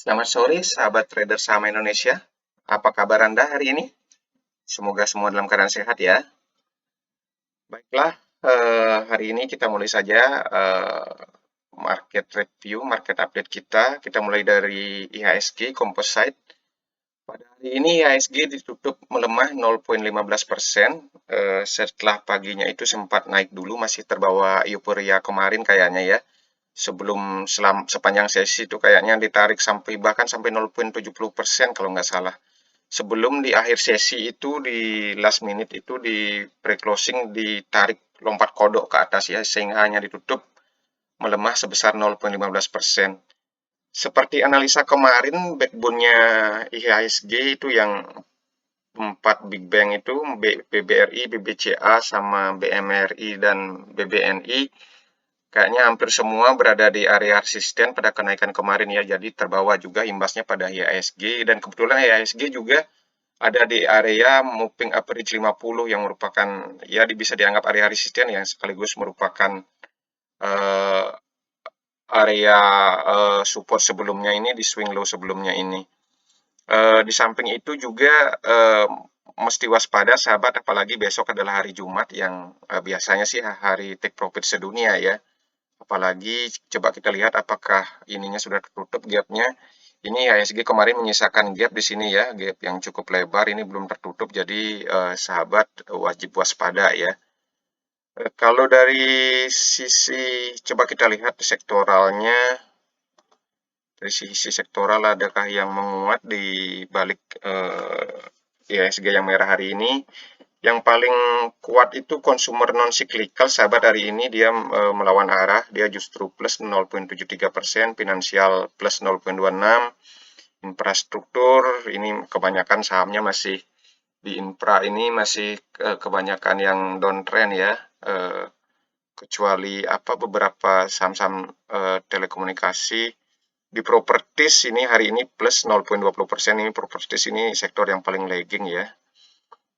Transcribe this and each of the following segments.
Selamat sore, sahabat trader saham Indonesia. Apa kabar Anda hari ini? Semoga semua dalam keadaan sehat ya. Baiklah, hari ini kita mulai saja market review, market update kita. Kita mulai dari IHSG Composite. Pada hari ini IHSG ditutup melemah 0,15%. Setelah paginya itu sempat naik dulu, masih terbawa euforia kemarin kayaknya ya. Sepanjang sesi itu kayaknya ditarik bahkan sampai 0,70% kalau nggak salah. Sebelum di akhir sesi itu di last minute itu di pre-closing ditarik lompat kodok ke atas ya, sehingga hanya ditutup melemah sebesar 0,15%. Seperti analisa kemarin, backbone-nya IHSG itu yang 4 Big Bang itu BBRI, BBCA, sama BMRI dan BBNI kayaknya hampir semua berada di area resisten pada kenaikan kemarin ya, jadi terbawa juga imbasnya pada IHSG, dan kebetulan IHSG juga ada di area moving average 50 yang merupakan ya bisa dianggap area resisten yang sekaligus merupakan uh, area support sebelumnya ini di swing low sebelumnya ini. Di samping itu juga mesti waspada sahabat, apalagi besok adalah hari Jumat yang biasanya sih hari take profit sedunia ya. Apalagi coba kita lihat apakah ininya sudah tertutup gapnya. Ini IHSG kemarin menyisakan gap di sini ya, gap yang cukup lebar, ini belum tertutup, jadi sahabat wajib waspada ya. Kalau dari sisi, coba kita lihat sektoralnya, dari sisi sektoral adakah yang menguat di balik IHSG yang merah hari ini? Yang paling kuat itu consumer non cyclical sahabat, hari ini dia melawan arah, dia justru plus 0,73%, finansial plus 0,26%, infrastruktur ini kebanyakan sahamnya masih di infra ini masih kebanyakan yang downtrend ya, kecuali beberapa saham-saham telekomunikasi. Di properties ini hari ini plus 0,20%, ini properties ini sektor yang paling lagging ya.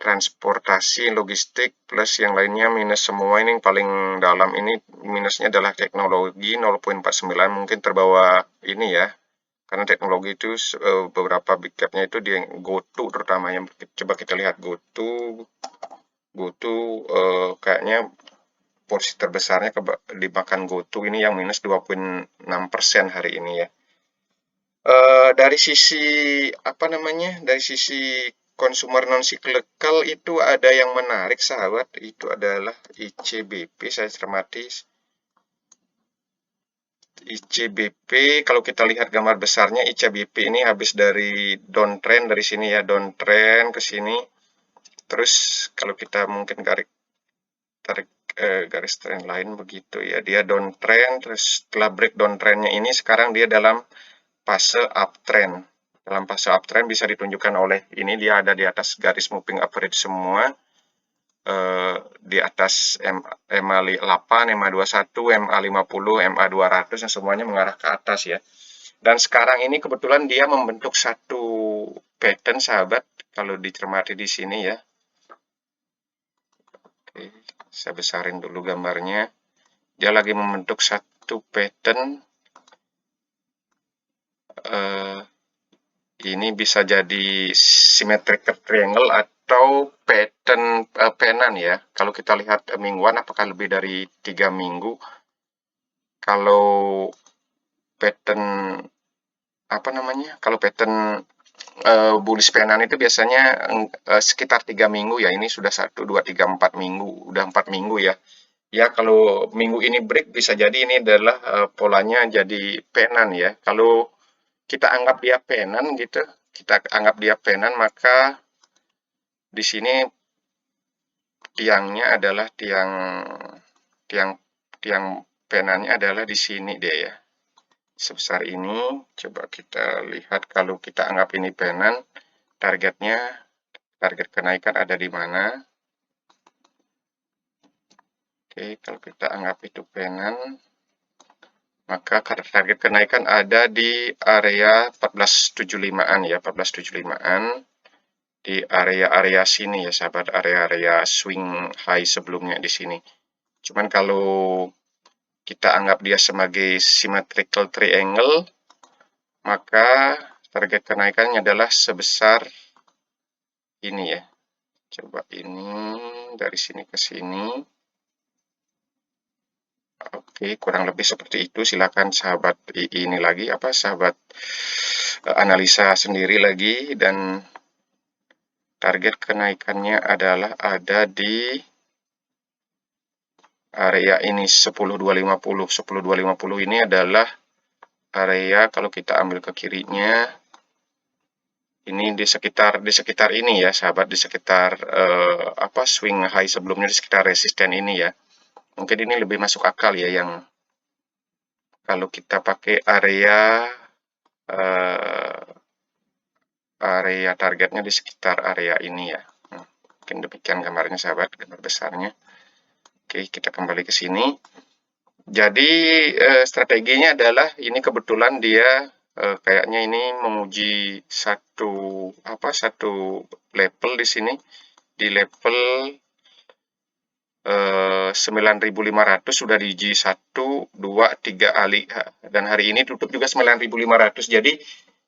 Transportasi, logistik, plus yang lainnya minus semua. Ini paling dalam ini minusnya adalah teknologi 0,49, mungkin terbawa ini ya, karena teknologi itu beberapa big cap-nya itu di GoTo terutama yang coba kita lihat GoTo kayaknya porsi terbesarnya dimakan GoTo ini yang minus 2,6% hari ini ya. Dari sisi dari sisi consumer non cyclical itu ada yang menarik sahabat, itu adalah ICBP. Saya cermati ICBP, kalau kita lihat gambar besarnya ICBP ini habis dari downtrend dari sini ya, downtrend ke sini. Terus kalau kita mungkin tarik garis trend lain begitu ya, dia downtrend, terus setelah break downtrendnya ini sekarang dia dalam fase uptrend. Dalam fase uptrend bisa ditunjukkan oleh ini, dia ada di atas garis moving average semua, di atas MA8, MA21, MA50, MA200 yang semuanya mengarah ke atas ya. Dan sekarang ini kebetulan dia membentuk satu pattern sahabat, kalau dicermati di sini ya. Oke, saya besarin dulu gambarnya. Dia lagi membentuk satu pattern. Ini bisa jadi symmetrical triangle atau pattern penan ya. Kalau kita lihat mingguan, apakah lebih dari 3 minggu. Kalau pattern kalau pattern bullish penan itu biasanya sekitar 3 minggu ya. Ini sudah 1, 2, 3, 4 minggu. Udah 4 minggu ya. Ya, kalau minggu ini break bisa jadi ini adalah polanya jadi penan ya. Kalau kita anggap dia penan gitu, maka di sini tiangnya adalah tiang penanya adalah di sini deh ya, sebesar ini. Coba kita lihat, kalau kita anggap ini penan, target kenaikan ada di mana. Oke, kalau kita anggap itu penan, maka target kenaikan ada di area 1475-an ya, 1475-an. Di area-area sini ya sahabat, area-area swing high sebelumnya di sini. Cuman kalau kita anggap dia sebagai symmetrical triangle, maka target kenaikannya adalah sebesar ini ya. Coba ini dari sini ke sini. Oke, kurang lebih seperti itu. Silakan sahabat ini lagi sahabat analisa sendiri lagi, dan target kenaikannya adalah ada di area ini 10.250. 10.250 ini adalah area kalau kita ambil ke kirinya. Ini di sekitar ini ya, sahabat, di sekitar swing high sebelumnya, di sekitar resisten ini ya. Mungkin ini lebih masuk akal ya, yang kalau kita pakai area targetnya di sekitar area ini ya. Mungkin demikian gambarnya sahabat, gambar besarnya. Oke, kita kembali ke sini. Jadi strateginya adalah ini kebetulan dia kayaknya ini menguji satu level di sini, di level 9.500 sudah diuji 1, 2, 3 kali, dan hari ini tutup juga 9.500. Jadi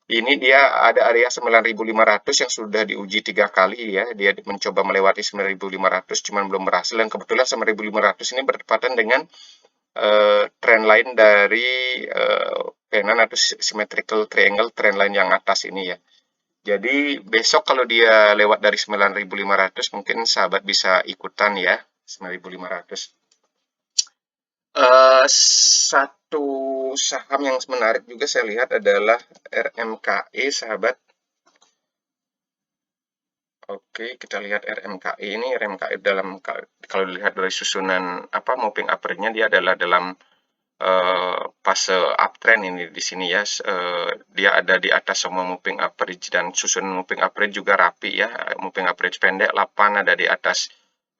ini dia ada area 9.500 yang sudah diuji 3 kali ya. Dia mencoba melewati 9.500 cuman belum berhasil, dan kebetulan 9.500 ini bertepatan dengan trend line dari Pennant atau symmetrical triangle trend line yang atas ini ya. Jadi besok kalau dia lewat dari 9.500 mungkin sahabat bisa ikutan ya, 9.500. Satu saham yang menarik juga saya lihat adalah RMKE, sahabat. Oke, kita lihat RMKE ini. RMKE dalam, kalau dilihat dari susunan moving average-nya, dia adalah dalam fase uptrend ini di sini ya. Dia ada di atas semua moving average, dan susunan moving average juga rapi ya. Moving average pendek 8 ada di atas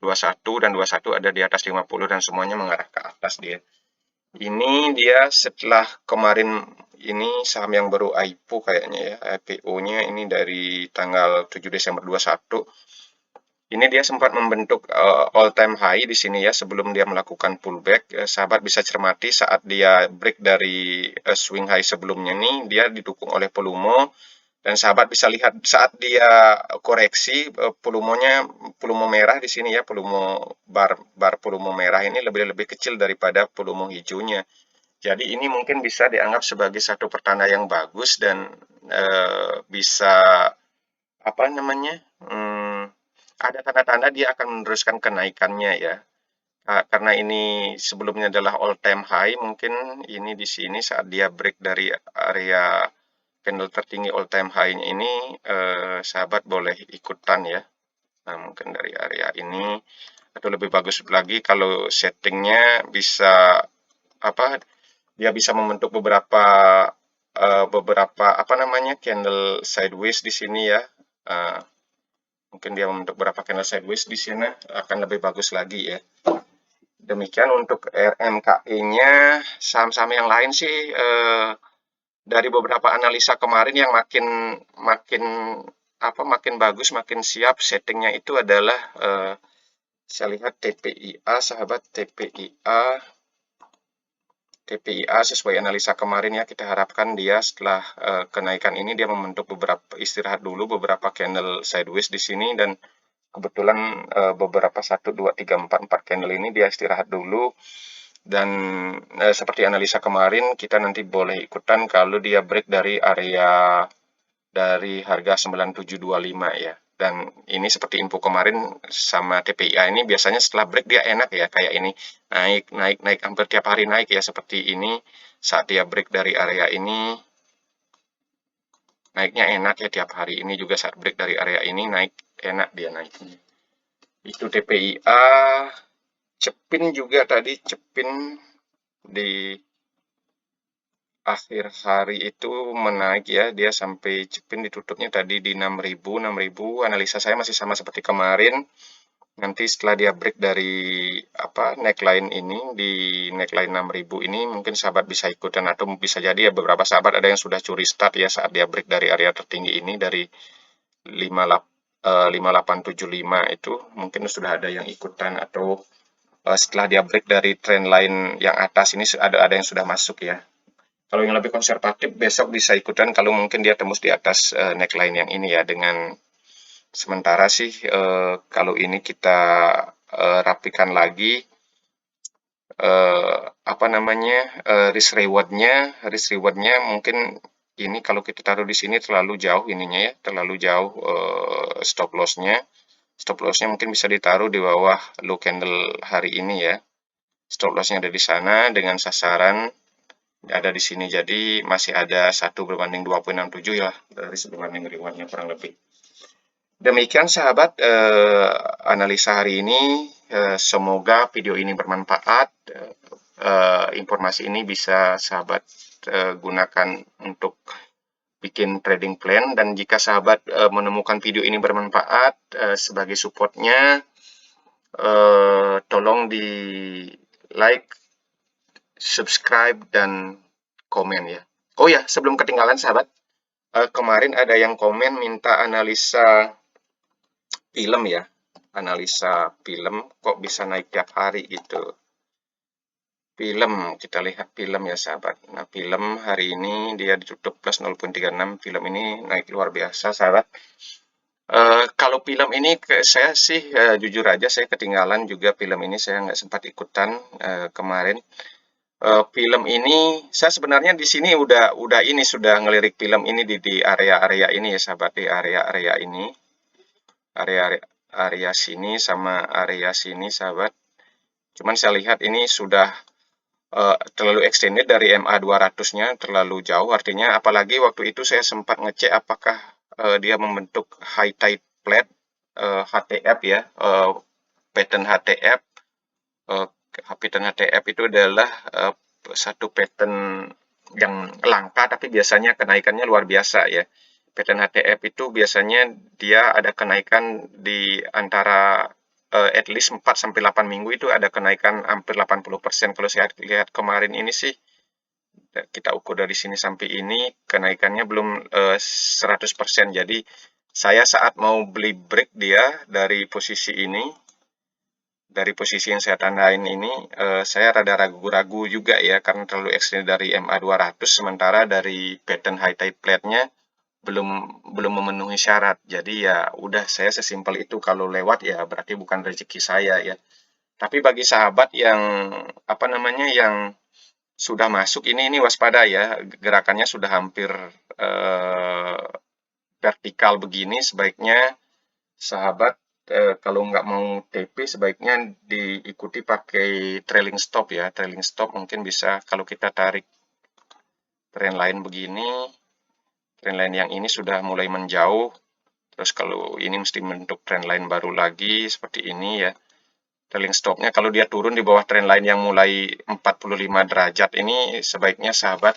21, dan 21 ada di atas 50, dan semuanya mengarah ke atas dia. Ini dia setelah kemarin ini saham yang baru IPO kayaknya ya, IPO-nya ini dari tanggal 7 Desember 21. Ini dia sempat membentuk all time high di sini ya sebelum dia melakukan pullback. Sahabat bisa cermati saat dia break dari swing high sebelumnya nih, dia didukung oleh volume, dan sahabat bisa lihat saat dia koreksi volume merah di sini ya, volume bar volume merah ini lebih kecil daripada volume hijaunya. Jadi ini mungkin bisa dianggap sebagai satu pertanda yang bagus, dan bisa ada tanda-tanda dia akan meneruskan kenaikannya ya. Karena ini sebelumnya adalah all time high, mungkin ini di sini saat dia break dari area candle tertinggi all time high-nya ini, sahabat boleh ikutan ya. Nah, mungkin dari area ini, atau lebih bagus lagi kalau settingnya bisa dia bisa membentuk beberapa candle sideways di sini ya. Mungkin dia membentuk beberapa candle sideways di sini akan lebih bagus lagi ya. Demikian untuk RMKE-nya. Saham-saham yang lain sih dari beberapa analisa kemarin yang makin bagus, makin siap settingnya itu adalah saya lihat TPIA, sahabat. TPIA sesuai analisa kemarin ya, kita harapkan dia setelah kenaikan ini dia membentuk istirahat dulu beberapa candle sideways di sini, dan kebetulan beberapa 1, 2, 3, 4 candle ini dia istirahat dulu, dan seperti analisa kemarin kita nanti boleh ikutan kalau dia break dari area dari harga 9725 ya. Dan ini seperti info kemarin sama TPIA ini, biasanya setelah break dia enak ya, kayak ini naik hampir tiap hari naik ya, seperti ini. Saat dia break dari area ini naiknya enak ya, tiap hari ini juga saat break dari area ini naik enak dia naiknya. Itu TPIA. Cepin juga tadi, Cepin di akhir hari itu menaik ya, dia sampai Cepin ditutupnya tadi di 6.000. Analisa saya masih sama seperti kemarin. Nanti setelah dia break dari neckline ini, di neckline 6.000 ini, mungkin sahabat bisa ikutan, atau bisa jadi ya beberapa sahabat ada yang sudah curi start ya saat dia break dari area tertinggi ini dari 5875 itu, mungkin sudah ada yang ikutan, atau setelah dia break dari trend line yang atas ini ada yang sudah masuk ya. Kalau yang lebih konservatif besok bisa ikutan kalau mungkin dia tembus di atas neckline yang ini ya. Dengan sementara sih kalau ini kita rapikan lagi apa namanya risk rewardnya mungkin ini kalau kita taruh di sini terlalu jauh ininya ya, terlalu jauh stop lossnya mungkin bisa ditaruh di bawah low candle hari ini ya. Stop lossnya ada di sana dengan sasaran ada di sini, jadi masih ada 1/2.67 ya dari sebanding rewardnya kurang lebih. Demikian sahabat analisa hari ini. Semoga video ini bermanfaat. Informasi ini bisa sahabat gunakan untuk bikin trading plan, dan jika sahabat menemukan video ini bermanfaat sebagai supportnya, tolong di like, subscribe, dan komen ya. Oh ya, sebelum ketinggalan sahabat, kemarin ada yang komen minta analisa film ya, analisa film kok bisa naik tiap hari gitu. Film, kita lihat film ya sahabat. Nah, film hari ini dia ditutup plus 0.36, film ini naik luar biasa sahabat. Kalau film ini saya sih jujur aja saya ketinggalan juga film ini, saya nggak sempat ikutan kemarin. Film ini saya sebenarnya di sini udah ini sudah ngelirik film ini di area-area ini ya sahabat, di area-area ini, area sini sama area sini sahabat. Cuman saya lihat ini sudah terlalu extended dari MA 200-nya, terlalu jauh, artinya apalagi waktu itu saya sempat ngecek apakah dia membentuk high tide plate HTF ya, pattern HTF. Pattern HTF itu adalah satu pattern yang langka tapi biasanya kenaikannya luar biasa ya. Pattern HTF itu biasanya dia ada kenaikan di antara at least 4-8 minggu itu ada kenaikan hampir 80%. Kalau saya lihat kemarin ini sih kita ukur dari sini sampai ini kenaikannya belum 100%. Jadi saya saat mau beli break dia dari posisi ini, dari posisi yang saya tandain ini, saya rada ragu-ragu juga ya karena terlalu ekstrim dari MA 200, sementara dari pattern high tide plate-nya belum memenuhi syarat. Jadi ya udah, saya sesimpel itu, kalau lewat ya berarti bukan rezeki saya ya. Tapi bagi sahabat yang apa namanya yang sudah masuk ini waspada ya, gerakannya sudah hampir vertikal begini, sebaiknya sahabat kalau nggak mau TP sebaiknya diikuti pakai trailing stop ya. Trailing stop mungkin bisa kalau kita tarik trend line begini, trend line yang ini sudah mulai menjauh, terus kalau ini mesti membentuk trend line baru lagi seperti ini ya. Trailing stopnya kalau dia turun di bawah trend line yang mulai 45 derajat ini sebaiknya sahabat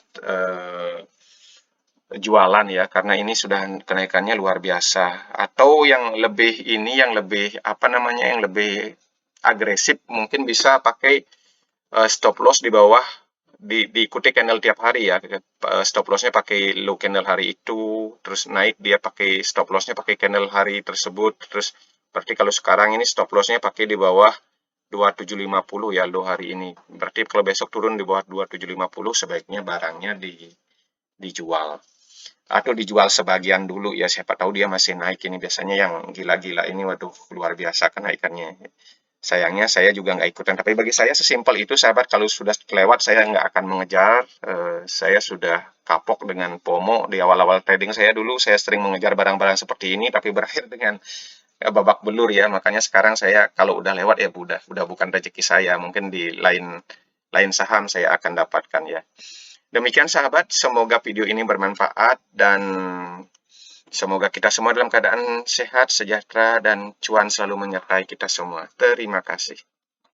jualan ya, karena ini sudah kenaikannya luar biasa. Atau yang lebih ini, yang lebih apa namanya, yang lebih agresif mungkin bisa pakai stop loss di bawah, diikuti candle tiap hari ya. Stop lossnya pakai low candle hari itu, terus naik dia pakai stop lossnya pakai candle hari tersebut. Terus berarti kalau sekarang ini stop lossnya pakai di bawah 2750 ya low hari ini. Berarti kalau besok turun di bawah 2750 sebaiknya barangnya dijual. Atau dijual sebagian dulu ya, siapa tahu dia masih naik. Ini biasanya yang gila-gila ini, waduh luar biasa kenaikannya. Sayangnya saya juga nggak ikutan, tapi bagi saya sesimpel itu sahabat. Kalau sudah kelewat saya nggak akan mengejar. Saya sudah kapok dengan FOMO. Di awal-awal trading saya dulu saya sering mengejar barang-barang seperti ini, tapi berakhir dengan babak belur ya. Makanya sekarang saya kalau udah lewat ya udah bukan rezeki saya, mungkin di lain saham saya akan dapatkan ya. Demikian sahabat, semoga video ini bermanfaat dan semoga kita semua dalam keadaan sehat, sejahtera, dan cuan selalu menyertai kita semua. Terima kasih.